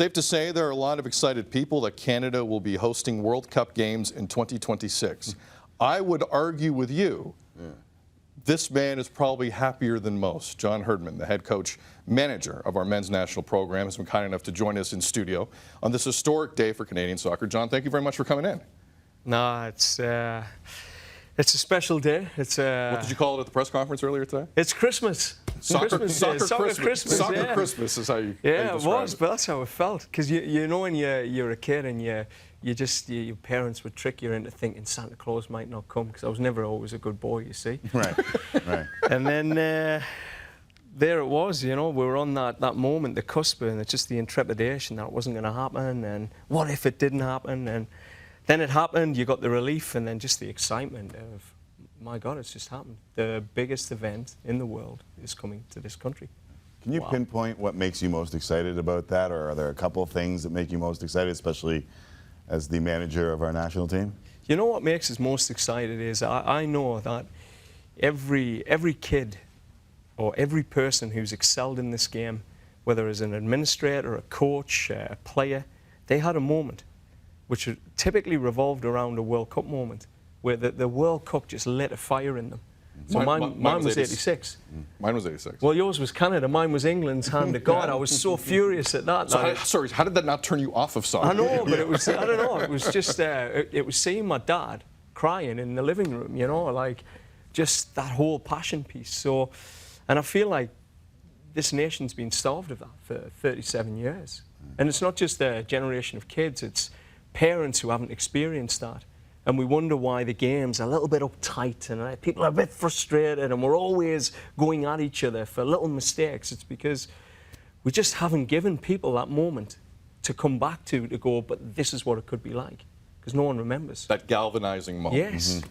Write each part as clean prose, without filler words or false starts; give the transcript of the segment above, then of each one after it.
Safe to say there are a lot of excited people that Canada will be hosting World Cup games in 2026. I would argue with you, this man is probably happier than most. John Herdman, the head coach manager of our men's national program, has been kind enough to join us in studio on this historic day for Canadian soccer. John, thank you very much for coming in. No, it's a special day. What did you call it at the press conference earlier today? It's Christmas. Soccer Christmas. Soccer Christmas is how you Yeah, it was, it. but that's how it felt. Because you know when you're a kid and your parents would trick you into thinking Santa Claus might not come, because I was never always a good boy, you see. Right, right. And then there it was, you know, we were on that moment, the cusp, and it's just the intrepidation that it wasn't going to happen, and what if it didn't happen, and then it happened, you got the relief, and then just the excitement of, my God, it's just happened. The biggest event in the world is coming to this country. Can you pinpoint what makes you most excited about that, or are there a couple of things that make you most excited, especially as the manager of our national team? You know what makes us most excited is I know that every kid or every person who's excelled in this game, whether as an administrator, a coach, a player, they had a moment which typically revolved around a World Cup moment, where the World Cup just lit a fire in them. So mine was 86. Mine was 86. Well, yours was Canada. Mine was England's hand to God. I was so furious at that. So how did that not turn you off of soccer? I know, but it was, I don't know, it was just, it was seeing my dad crying in the living room, you know, like just that whole passion piece. So, and I feel like this nation's been starved of that for 37 years. And it's not just a generation of kids, it's parents who haven't experienced that. And we wonder why the game's a little bit uptight and people are a bit frustrated and we're always going at each other for little mistakes. It's because we just haven't given people that moment to come back to go, but this is what it could be like. Because no one remembers. That galvanizing moment. Yes.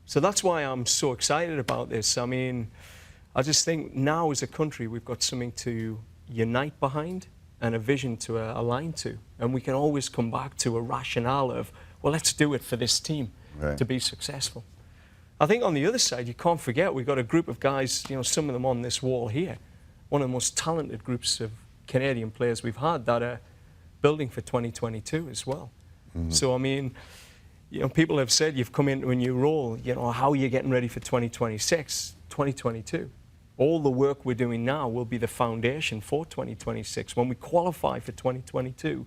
So that's why I'm so excited about this. I mean, I just think now as a country we've got something to unite behind and a vision to align to. And we can always come back to a rationale of, well, let's do it for this team to be successful. I think on the other side, you can't forget we've got a group of guys, you know, some of them on this wall here, one of the most talented groups of Canadian players we've had that are building for 2022 as well. So, I mean, you know, people have said you've come into a new role, you know, how are you getting ready for 2026, 2022? All the work we're doing now will be the foundation for 2026. When we qualify for 2022,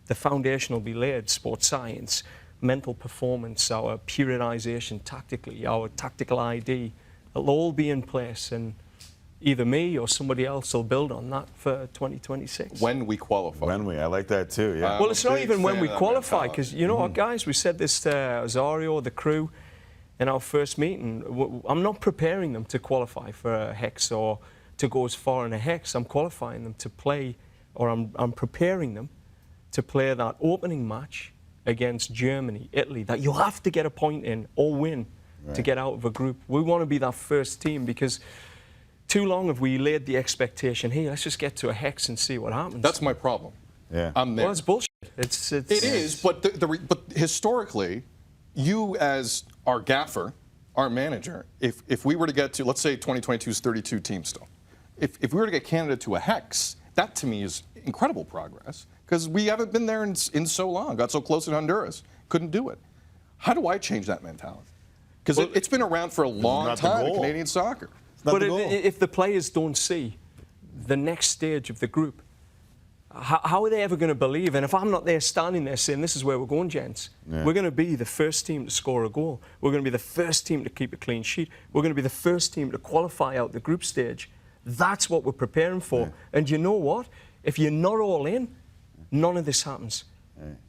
the foundation will be laid: sports science, mental performance, our periodization tactically, our tactical ID. It'll all be in place, and either me or somebody else will build on that for 2026. When we qualify. I like that too, yeah. Well, it's not even when we qualify, because, you know what, guys, we said this to Azario, the crew, in our first meeting. I'm not preparing them to qualify for a hex or to go as far in a hex. I'm qualifying them to play, or I'm preparing them to play that opening match against Germany, Italy, that you have to get a point in or win to get out of a group. We want to be that first team, because too long have we laid the expectation, hey, let's just get to a hex and see what happens. That's my problem. Yeah. I'm there. Well, it's bullshit. It is, but but historically, you as our gaffer, our manager, if we were to get to, let's say 2022's 32 teams still, if we were to get Canada to a hex, that to me is incredible progress, because we haven't been there in so long. Got so close in Honduras, couldn't do it. How do I change that mentality? Because it's been around for a long time in Canadian soccer. But if the players don't see the next stage of the group, how are they ever going to believe? And if I'm not there standing there saying, this is where we're going, gents, we're going to be the first team to score a goal. We're going to be the first team to keep a clean sheet. We're going to be the first team to qualify out the group stage. That's what we're preparing for. And you know what? If you're not all in, none of this happens.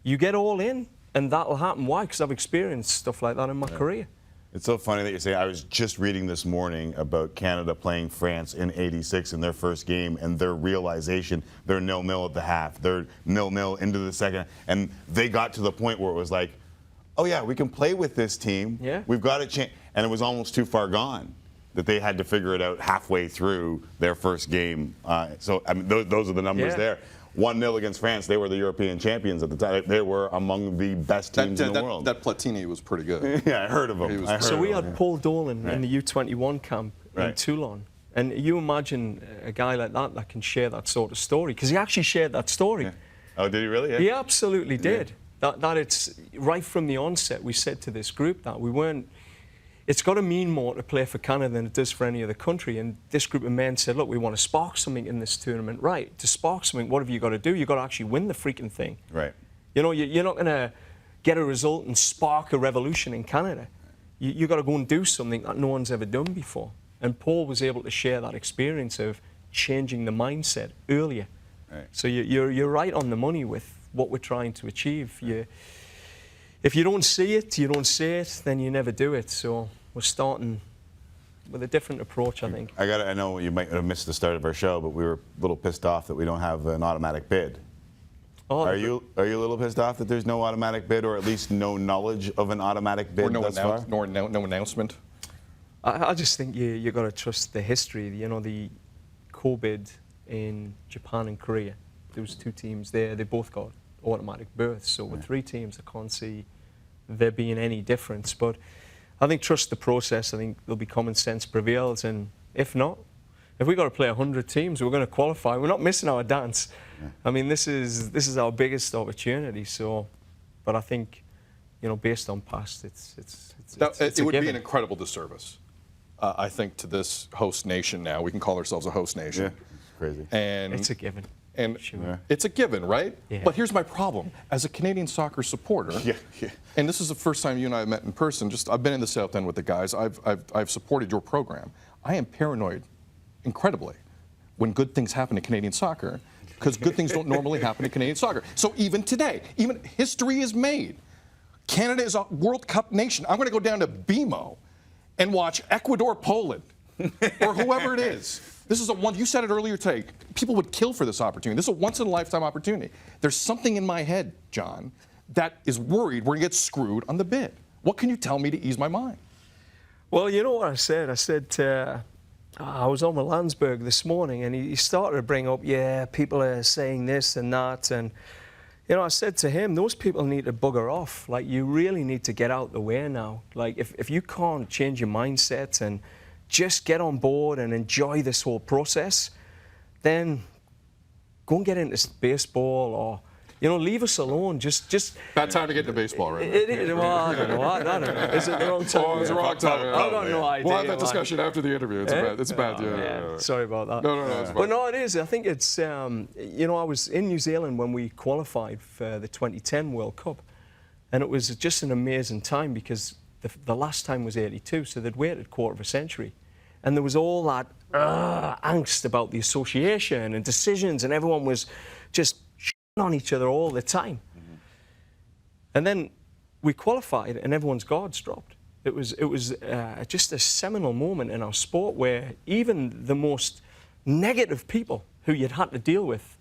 You get all in, and that'll happen. Why? Because I've experienced stuff like that in my career. It's so funny that you say. I was just reading this morning about Canada playing France in '86 in their first game, and their realization they're 0-0 at the half. They're 0-0 into the second, and they got to the point where it was like, oh yeah, we can play with this team. Yeah. We've got a chance, and it was almost too far gone that they had to figure it out halfway through their first game. So I mean, those are the numbers there. 1-0 against France. They were the European champions at the time. They were among the best teams in the world. That Platini was pretty good. Yeah, I heard of him. So we had Paul Dolan in the U21 camp in Toulon. And you imagine a guy like that can share that sort of story. Because he actually shared that story. Oh, did he really? Yeah. He absolutely did. That it's right from the onset. We said to this group that we weren't. It's got to mean more to play for Canada than it does for any other country. And this group of men said, look, we want to spark something in this tournament. Right, to spark something, what have you got to do? You've got to actually win the freaking thing. Right. You know, you're not going to get a result and spark a revolution in Canada. You've got to go and do something that no one's ever done before. And Paul was able to share that experience of changing the mindset earlier. Right. So you're right on the money with what we're trying to achieve. If you don't see it, you don't say it, then you never do it. So we're starting with a different approach, I think. I know you might have missed the start of our show, but we were a little pissed off that we don't have an automatic bid. Oh, Are you a little pissed off that there's no automatic bid, or at least no knowledge of an automatic bid thus far? No announcement? I just think you got to trust the history. You know, the co-bid in Japan and Korea, there was 2 teams there. They both got automatic berths. So with 3 teams, I can't see there being any difference. But I think trust the process. I think there'll be common sense prevails. And if not, if we've got to play 100 teams, we're going to qualify. We're not missing our dance. Yeah. I mean, this is our biggest opportunity. So, but I think, you know, based on past, it would be an incredible disservice, I think, to this host nation now. We can call ourselves a host nation. Yeah, it's crazy. And it's a given. And sure. It's a given, right? Yeah. But here's my problem. As a Canadian soccer supporter, and this is the first time you and I have met in person, I've been in the South End with the guys. I've supported your program. I am paranoid, incredibly, when good things happen in Canadian soccer, because good things don't normally happen in Canadian soccer. So even today, even history is made. Canada is a World Cup nation. I'm going to go down to BMO and watch Ecuador, Poland, or whoever it is. This is you said it earlier today, people would kill for this opportunity. This is a once-in-a-lifetime opportunity. There's something in my head, John, that is worried we're going to get screwed on the bid. What can you tell me to ease my mind? Well, you know what I said? I said, I was on with Landsberg this morning, and he started to bring up, yeah, people are saying this and that. And, you know, I said to him, those people need to bugger off. Like, you really need to get out the way now. Like, if you can't change your mindset and just get on board and enjoy this whole process, then go and get into baseball, or, you know, leave us alone. Just bad time to get into baseball, right? Well, I don't know. I don't know. Is it the wrong time? Oh, it's the wrong time. I've got no idea. We'll have that discussion after the interview. It's bad. Yeah. Sorry about that. No, it's fine. But no, it is. I think it's, you know, I was in New Zealand when we qualified for the 2010 World Cup, and it was just an amazing time because the last time was 82, so they'd waited a quarter of a century. And there was all that angst about the association and decisions, and everyone was just shitting on each other all the time. Mm-hmm. And then we qualified, and everyone's guards dropped. It was just a seminal moment in our sport where even the most negative people who you'd had to deal with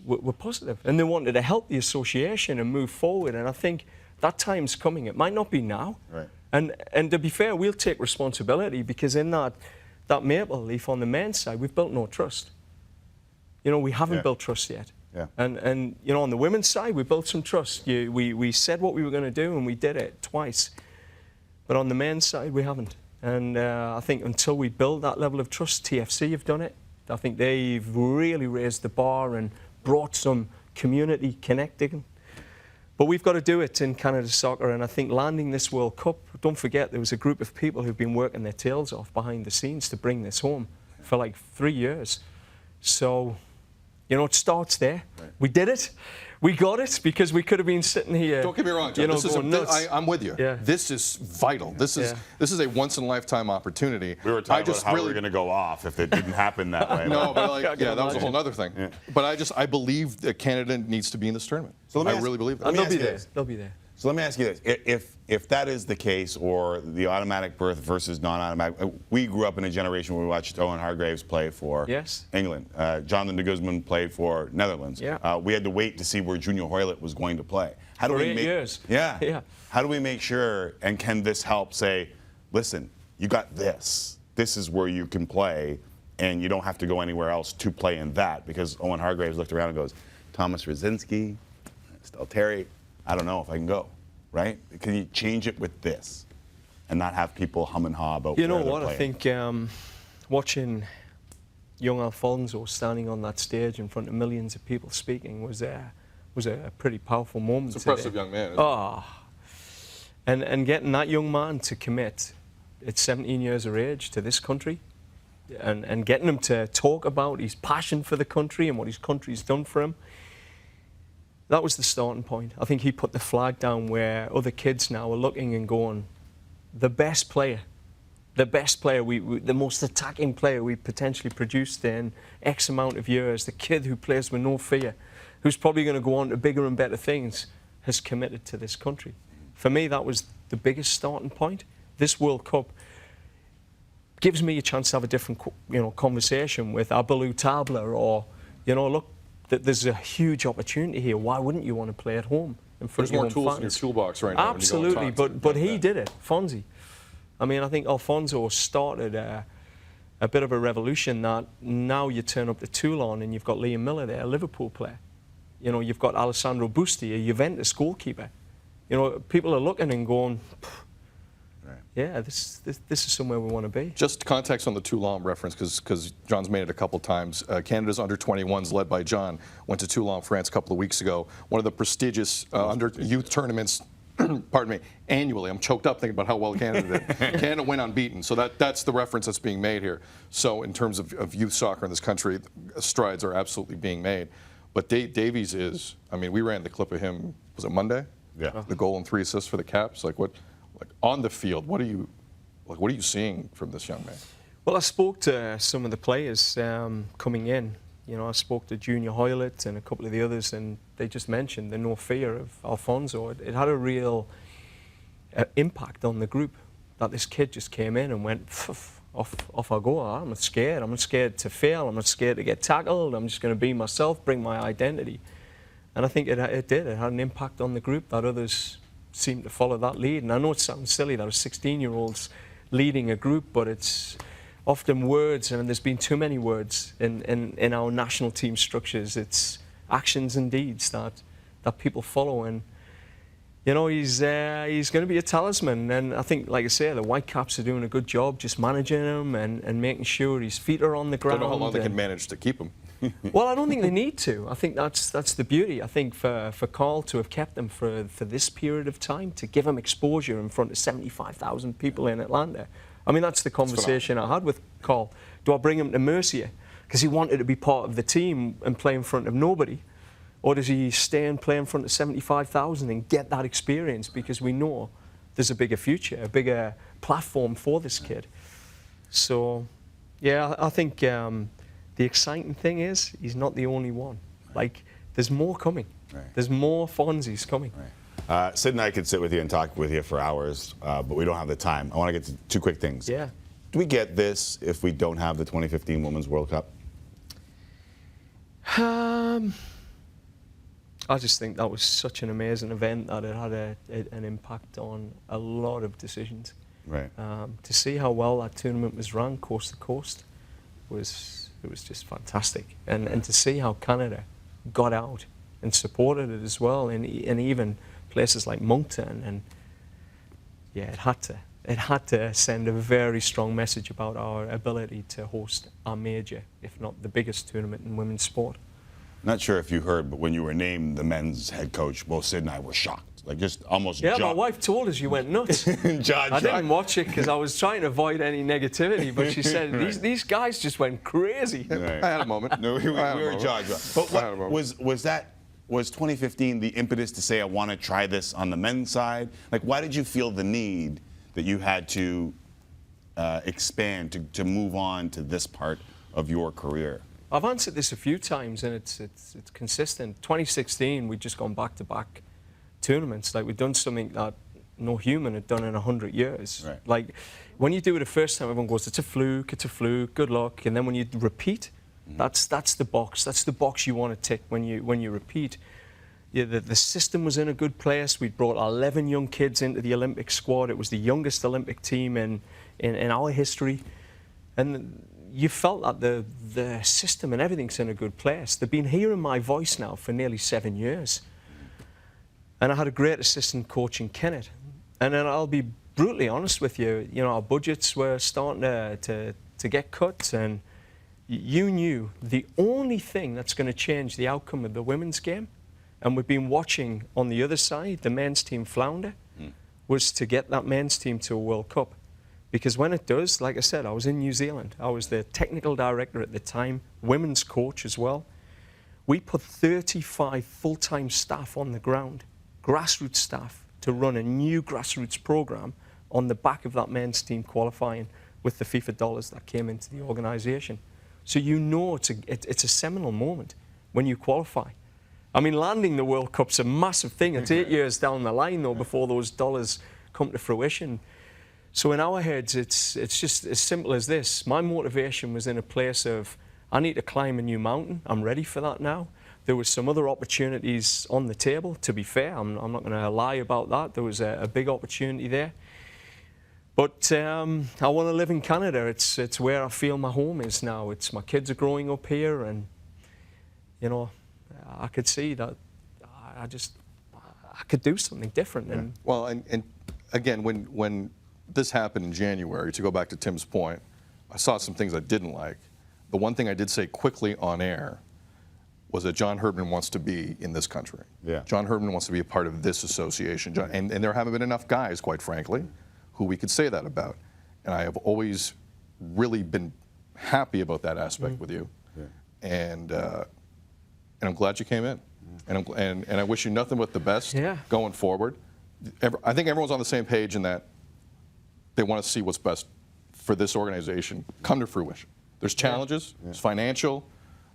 were positive, and they wanted to help the association and move forward. And I think that time's coming. It might not be now. Right. And to be fair, we'll take responsibility, because in that maple leaf on the men's side, we've built no trust. You know, we haven't built trust yet. Yeah. And you know, on the women's side, we built some trust. We said what we were going to do, and we did it twice. But on the men's side, we haven't. And I think until we build that level of trust, TFC have done it. I think they've really raised the bar and brought some community connecting. But we've got to do it in Canada Soccer, and I think landing this World Cup, don't forget there was a group of people who've been working their tails off behind the scenes to bring this home for like 3 years. So, you know, it starts there. Right. We did it. We got it, because we could have been sitting here. Don't get me wrong, John. You know, I'm with you. Yeah. This is vital. This is a once-in-a-lifetime opportunity. We were talking about how we were going to go off if it didn't happen that way. No, but that was a whole other thing. Yeah. But I believe that Canada needs to be in this tournament. So I really believe that. And they'll be there. They'll be there. So let me ask you this. If that is the case, or the automatic berth versus non-automatic, we grew up in a generation where we watched Owen Hargreaves play for England. Jonathan de Guzman played for Netherlands. Yeah. We had to wait to see where Junior Hoylett was going to play. How do for we 8 make, years. Yeah. How do we make sure, and can this help say, listen, you got this. This is where you can play, and you don't have to go anywhere else to play in that? Because Owen Hargreaves looked around and goes, Thomas Rosiński, Stelteri, I don't know if I can go, right? Can you change it with this and not have people hum and haw about You know where they're what? playing? I think watching young Alfonso standing on that stage in front of millions of people speaking was was a pretty powerful moment. It's an impressive today. young man. Isn't it? And getting that young man to commit at 17 years of age to this country, and getting him to talk about his passion for the country and what his country's done for him, that was the starting point. I think he put the flag down where other kids now are looking and going, the best player, the most attacking player we potentially produced in X amount of years, the kid who plays with no fear, who's probably going to go on to bigger and better things, has committed to this country. For me, that was the biggest starting point. This World Cup gives me a chance to have a different, conversation with Abalou Tabla, or, look, there's a huge opportunity here. Why wouldn't you want to play at home in front There's more of your tools fans? in your toolbox right now. Absolutely, when you go and talk but to he them. did it, Fonzie. I mean, I think Alfonso started a bit of a revolution that now you turn up to Toulon and you've got Liam Miller there, a Liverpool player. You've got Alessandro Busti, a Juventus goalkeeper. People are looking and going, yeah, this is somewhere we want to be. Just context on the Toulon reference, because John's made it a couple times. Canada's under-21s, led by John, went to Toulon, France, a couple of weeks ago. One of the prestigious under-youth tournaments, pardon me, annually. I'm choked up thinking about how well Canada did. Canada went unbeaten, so that's the reference that's being made here. So in terms of youth soccer in this country, strides are absolutely being made. But Davies is, I mean, we ran the clip of him, was it Monday? Yeah. The goal and 3 assists for the Caps. On the field, what are you seeing from this young man? Well, I spoke to some of the players coming in. I spoke to Junior Hoylett and a couple of the others, and they just mentioned the no fear of Alfonso. It had a real impact on the group, that this kid just came in and went, off I go. I'm not scared. I'm not scared to fail. I'm not scared to get tackled. I'm just going to be myself, bring my identity. And I think it did. It had an impact on the group that others seem to follow that lead. And I know it sounds silly that a 16-year-old's leading a group, but it's often words, and there's been too many words in our national team structures. It's actions and deeds that people follow. And he's going to be a talisman. And I think, like I say, the Whitecaps are doing a good job just managing him and making sure his feet are on the ground. Don't know how long they can manage to keep him. Well, I don't think they need to. I think that's the beauty. I think for Carl to have kept them for this period of time, to give him exposure in front of 75,000 people in Atlanta. I mean, that's the conversation I had with Carl. Do I bring him to Mercia because he wanted to be part of the team and play in front of nobody? Or does he stay and play in front of 75,000 and get that experience, because we know there's a bigger future, a bigger platform for this kid? So, yeah, I think the exciting thing is he's not the only one. Like, there's more coming. Right. There's more Fonzies coming. Right. Sid and I could sit with you and talk with you for hours, but we don't have the time. I want to get to 2 quick things. Yeah. Do we get this if we don't have the 2015 Women's World Cup? I just think that was such an amazing event that it had an impact on a lot of decisions. Right. To see how well that tournament was run coast to coast was just fantastic, and to see how Canada got out and supported it as well, and even places like Moncton, and yeah, it had to send a very strong message about our ability to host a major, if not the biggest tournament in women's sport. Not sure if you heard, but when you were named the men's head coach, both Sid and I were shocked. Like, just almost Yeah, jaw- my wife told us you went nuts. Jaw I didn't dropped. watch it because I was trying to avoid any negativity, but she said these guys just went crazy. Right. I had a moment. No, we I had a were moment. jaw dropped. But I had a what, moment. was 2015 the impetus to say, I want to try this on the men's side? Like, why did you feel the need that you had to expand, to move on to this part of your career? I've answered this a few times, and it's consistent. 2016, we'd just gone back-to-back tournaments. Like, we'd done something that no human had done in 100 years. Right. Like, when you do it the first time, everyone goes, it's a fluke, good luck. And then when you repeat, that's the box you want to tick when you repeat. Yeah, the system was in a good place. We brought 11 young kids into the Olympic squad. It was the youngest Olympic team in our history. And you felt that the system and everything's in a good place. They've been hearing my voice now for nearly 7 years. And I had a great assistant coach in Kennett. And then I'll be brutally honest with you, our budgets were starting to get cut, and you knew the only thing that's going to change the outcome of the women's game And we've been watching on the other side, the men's team flounder, was to get that men's team to a World Cup. Because when it does, like I said, I was in New Zealand. I was the technical director at the time, women's coach as well. We put 35 full-time staff on the ground, grassroots staff, to run a new grassroots program on the back of that men's team qualifying with the FIFA dollars that came into the organization. So you know it's a seminal moment when you qualify. I mean, landing the World Cup's a massive thing. It's 8 years down the line, though, before those dollars come to fruition. So in our heads, it's just as simple as this. My motivation was in a place of, I need to climb a new mountain. I'm ready for that now. There was some other opportunities on the table, to be fair. I'm not going to lie about that. There was a big opportunity there. But I want to live in Canada. It's where I feel my home is now. My kids are growing up here, and, you know, I could see that I could do something different. Yeah. And Well, and again, when this happened in January, to go back to Tim's point, I saw some things I didn't like. The one thing I did say quickly on air was that John Herdman wants to be in this country. Yeah. John Herdman wants to be a part of this association. And there haven't been enough guys, quite frankly, who we could say that about. And I have always really been happy about that aspect with you. Yeah. And I'm glad you came in. And I wish you nothing but the best going forward. I think everyone's on the same page in that they want to see what's best for this organization come to fruition. There's challenges, it's financial,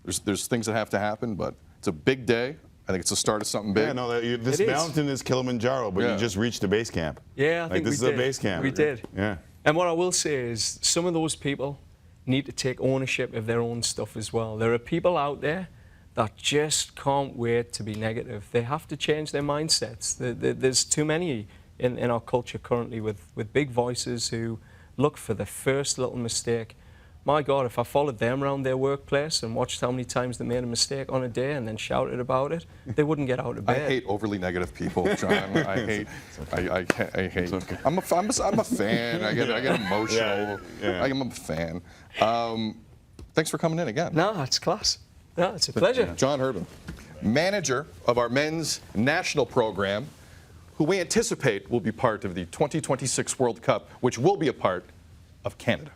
there's things that have to happen, but it's a big day. I think it's the start of something big. Yeah, no, this mountain is Kilimanjaro, but you just reached the base camp. yeah, I think this we is did. a base camp. We did. Yeah. And what I will say is some of those people need to take ownership of their own stuff as well. There are people out there that just can't wait to be negative. They have to change their mindsets. There's too many in our culture currently with big voices who look for the first little mistake. My God, if I followed them around their workplace and watched how many times they made a mistake on a day and then shouted about it, they wouldn't get out of bed. I hate overly negative people, John. I hate. Okay. I'm a fan. I get emotional. I'm a fan. Thanks for coming in again. No, it's class. No, it's a pleasure. John Herdman, manager of our men's national program, who we anticipate will be part of the 2026 World Cup, which will be a part of Canada.